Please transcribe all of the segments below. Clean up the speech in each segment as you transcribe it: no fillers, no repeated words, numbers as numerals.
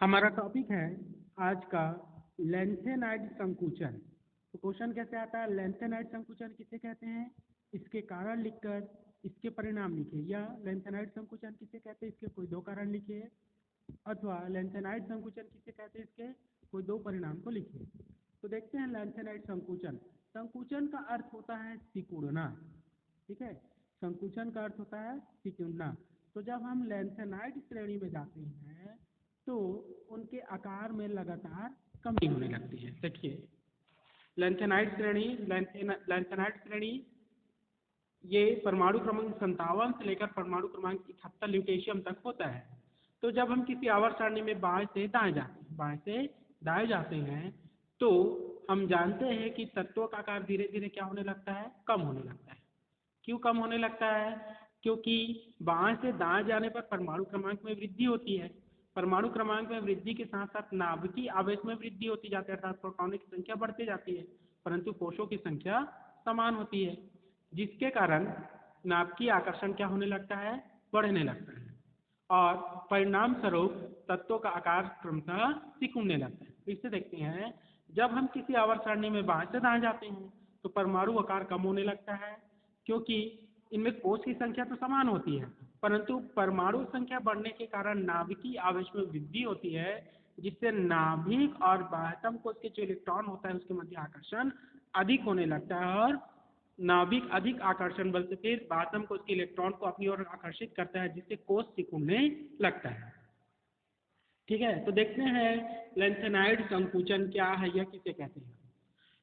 हमारा टॉपिक है आज का लेंथेनाइड संकुचन। तो क्वेश्चन कैसे आता है, लेंथेनाइड संकुचन किसे कहते हैं, इसके कारण लिखकर इसके परिणाम लिखिए, या लेंथेनाइड संकुचन किसे कहते हैं, इसके कोई दो कारण लिखिए, अथवा लेंथेनाइड संकुचन किसे कहते हैं, इसके कोई दो परिणाम को लिखिए। तो देखते हैं लेंथेनाइड संकुचन। संकुचन का अर्थ होता है सिकुड़ना, ठीक है। संकुचन का अर्थ होता है सिकुड़ना। तो जब हम लेंथेनाइड श्रेणी में जाते हैं तो उनके आकार में लगातार कमी होने लगती है। देखिए लेंथेनाइड श्रेणी, लेंथेनाइड श्रेणी ये परमाणु क्रमांक 57 से लेकर परमाणु क्रमांक 71 ल्यूटेशियम तक होता है। तो जब हम किसी आवर्त सारणी में बाएं से दाएं जाते हैं, बाएं से दाएं जाते हैं, तो हम जानते हैं कि तत्वों का आकार धीरे धीरे क्या होने लगता है, कम होने लगता है। क्यों कम होने लगता है? क्योंकि बाएं से दाएं जाने पर परमाणु क्रमांक में वृद्धि होती है। परमाणु क्रमांक में वृद्धि के साथ साथ नाभिकीय आवेश में वृद्धि होती जाती है, अर्थात प्रोटॉनों की संख्या बढ़ती जाती है, परंतु कोषों की संख्या समान होती है, जिसके कारण नाभिकीय आकर्षण क्या होने लगता है, बढ़ने लगता है, और परिणाम स्वरूप तत्वों का आकार क्रमशः सिकुड़ने लगता है। इससे देखते हैं जब हम किसी आवर्त सारणी में बाएं से दाएं जाते हैं तो परमाणु आकार कम होने लगता है, क्योंकि इनमें कोष की संख्या तो समान होती है, परंतु परमाणु संख्या बढ़ने के कारण नाभिकीय आवेश में वृद्धि होती है, जिससे नाभिक और बाह्यतम कोष के जो इलेक्ट्रॉन होता है उसके मध्य आकर्षण अधिक होने लगता है, और नाभिक अधिक आकर्षण बल से फिर बाह्यतम कोष के इलेक्ट्रॉन को अपनी ओर आकर्षित करता है, जिससे कोष सिकुड़ने लगता है। ठीक है, तो देखते हैं लेंथेनाइड संकुचन क्या है, यह किसे कहते हैं।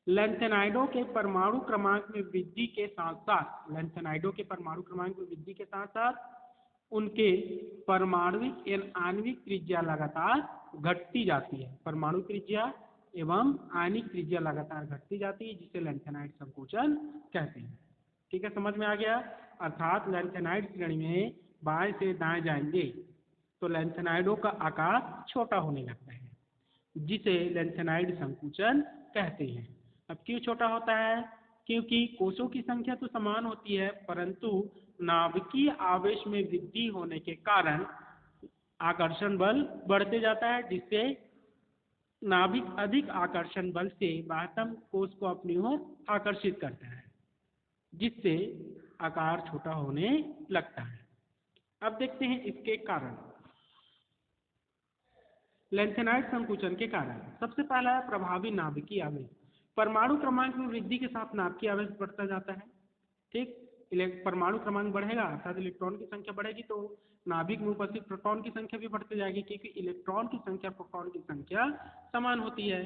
लेंथेनाइडों के परमाणु क्रमांक में वृद्धि के साथ साथ, लेंथेनाइडों के परमाणु क्रमांक में वृद्धि के साथ साथ उनके परमाणुविक एवं आणविक त्रिज्या लगातार घटती जाती है। परमाणु त्रिज्या एवं आणविक त्रिज्या लगातार घटती जाती है, जिसे लेंथेनाइड संकुचन कहते हैं। ठीक है, समझ में आ गया। अर्थात लेंथेनाइड श्रेणी में बाएं से दाएं जाएंगे तो लेंथेनाइडों का आकार छोटा होने लगता है, जिसे लेंथेनाइड संकुचन कहते हैं। अब क्यों छोटा होता है? क्योंकि कोषों की संख्या तो समान होती है, परंतु नाभिकीय आवेश में वृद्धि होने के कारण आकर्षण बल बढ़ते जाता है, जिससे नाभिक अधिक आकर्षण बल से बाह्यतम कोष को अपनी ओर आकर्षित करता है, जिससे आकार छोटा होने लगता है। अब देखते हैं इसके कारण, लेंथेनाइड संकुचन के कारण। सबसे पहला है प्रभावी नाभिकीय आवेश। परमाणु क्रमांक में वृद्धि के साथ नाभिकीय आवेश बढ़ता जाता है। ठीक, परमाणु क्रमांक बढ़ेगा अर्थात इलेक्ट्रॉन की संख्या बढ़ेगी, तो नाभिक में उपस्थित प्रोटॉन की संख्या भी बढ़ती जाएगी, क्योंकि इलेक्ट्रॉन की संख्या प्रोटॉन की संख्या समान होती है।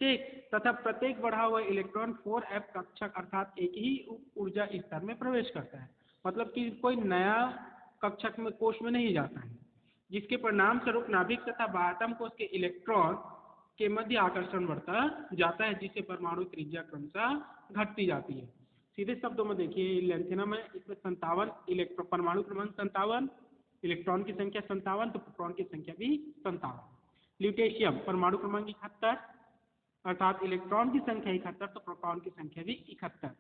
ठीक, तथा प्रत्येक बढ़ा हुआ इलेक्ट्रॉन 4f कक्षक अर्थात एक ही ऊर्जा स्तर में प्रवेश करता है, मतलब कि कोई नया कक्षक में कोष में नहीं जाता है, जिसके परिणाम स्वरूप नाभिक तथा बाह्यतम कोष के इलेक्ट्रॉन के मध्य आकर्षण बढ़ता जाता है, जिससे परमाणु त्रिज्या क्रमशः घटती जाती है। सीधे शब्दों में देखिए, लेंथेनम है, इसमें 57 इलेक्ट्रॉन, परमाणु क्रमांक 57, इलेक्ट्रॉन की संख्या 57, तो प्रोटॉन की संख्या भी 57। ल्यूटेशियम परमाणु क्रमांक 71, अर्थात इलेक्ट्रॉन की संख्या 71, तो प्रोटॉन की संख्या भी 71।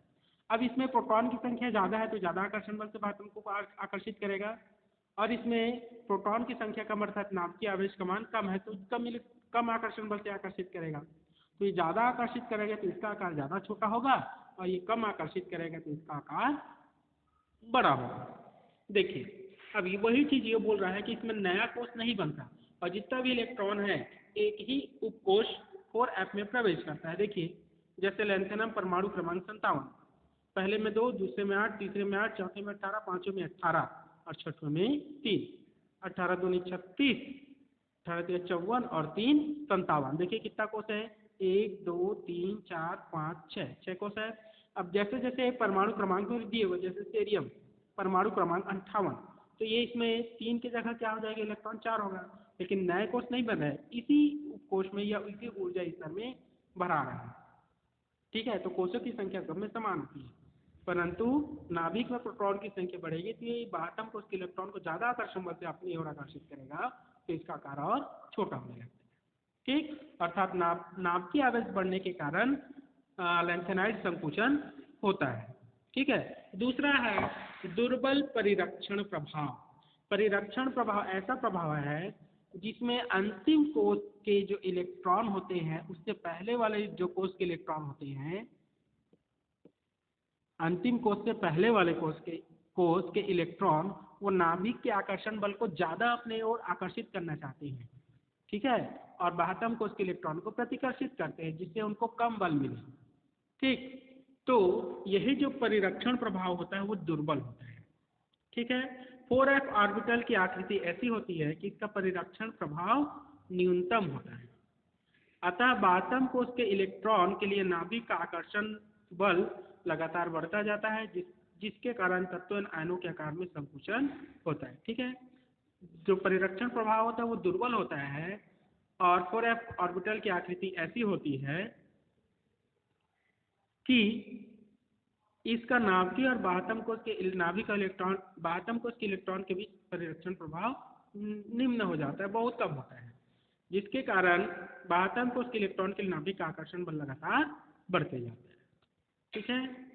अब इसमें प्रोटॉन की संख्या ज़्यादा है तो ज़्यादा आकर्षण बल से बाह्यतम को आकर्षित करेगा, और इसमें प्रोटॉन की संख्या कम अर्थात नाभिकीय आवेश का मान कम है तो कम आकर्षण बल से आकर्षित करेगा। तो ये ज़्यादा आकर्षित करेगा तो इसका आकार ज़्यादा छोटा होगा, और ये कम आकर्षित करेगा तो इसका आकार बड़ा होगा। देखिए अब ये वही चीज़ ये बोल रहा है कि इसमें नया कोष नहीं बनता, और जितना भी इलेक्ट्रॉन है एक ही उपकोष 4f में प्रवेश करता है। देखिए जैसे लेंथेनम परमाणु क्रमांक 57, पहले में 2, दूसरे में 8, तीसरे में 8, चौथे में 18, पांचवें में 18 और छठवें में 3। 18 दूनी 36, 18 3 54 और 3 57। देखिए कितना कोष है, 1 2 3 4 5 6 कोष है। अब जैसे जैसे परमाणु क्रमांक में वृद्धि होगा, जैसे सीरियम परमाणु क्रमांक 58, तो ये इसमें 3 की जगह क्या हो जाएगा, इलेक्ट्रॉन 4 होगा, लेकिन नए कोष नहीं बन रहे, इसी कोष में या इसी ऊर्जा स्तर में भरा रहा है। ठीक है, तो कोषों की संख्या सब में समान होती है, परंतु नाभिक में प्रोटॉन की संख्या बढ़ेगी तो ये बाह्यतम कोष के इलेक्ट्रॉन को ज़्यादा आकर्षण बल से अपनी ओर आकर्षित करेगा, तो इसका आकार और छोटा होने लगता है। ठीक, अर्थात नाभिकीय आवेश बढ़ने के कारण लेंथेनाइड संकुचन होता है। ठीक है, दूसरा है दुर्बल परिरक्षण प्रभाव। परिरक्षण प्रभाव ऐसा प्रभाव है जिसमें अंतिम कोष के जो इलेक्ट्रॉन होते हैं उससे पहले वाले जो कोष के इलेक्ट्रॉन होते हैं, अंतिम कोष से पहले वाले कोष के इलेक्ट्रॉन वो नाभिक के आकर्षण बल को ज़्यादा अपने ओर आकर्षित करना चाहते हैं, ठीक है, और बाह्यतम कोष के इलेक्ट्रॉन को प्रतिकर्षित करते हैं जिससे उनको कम बल मिले, ठीक। तो यही जो परिरक्षण प्रभाव होता है वो दुर्बल होता है, ठीक है। 4f ऑर्बिटल की आकृति ऐसी होती है कि इसका परिरक्षण प्रभाव न्यूनतम होता है। अतः बाह्यतम कोष के इलेक्ट्रॉन के लिए नाभिक का आकर्षण बल लगातार बढ़ता जाता है, जिसके कारण तत्व आयनों के आकार में संकुचन होता है, ठीक है। जो परिरक्षण प्रभाव होता है वो दुर्बल होता है और 4f ऑर्बिटल की आकृति ऐसी होती है कि इसका नाभिकीय और बाह्यतम कोष के नाभिक इलेक्ट्रॉन बाह्यतम कोष के इलेक्ट्रॉन के बीच परिरक्षण प्रभाव निम्न हो जाता है, बहुत कम होता है, जिसके कारण बाह्यतम कोष के इलेक्ट्रॉन के नाभिक का आकर्षण बल लगातार बढ़ते जाता है, ठीक है।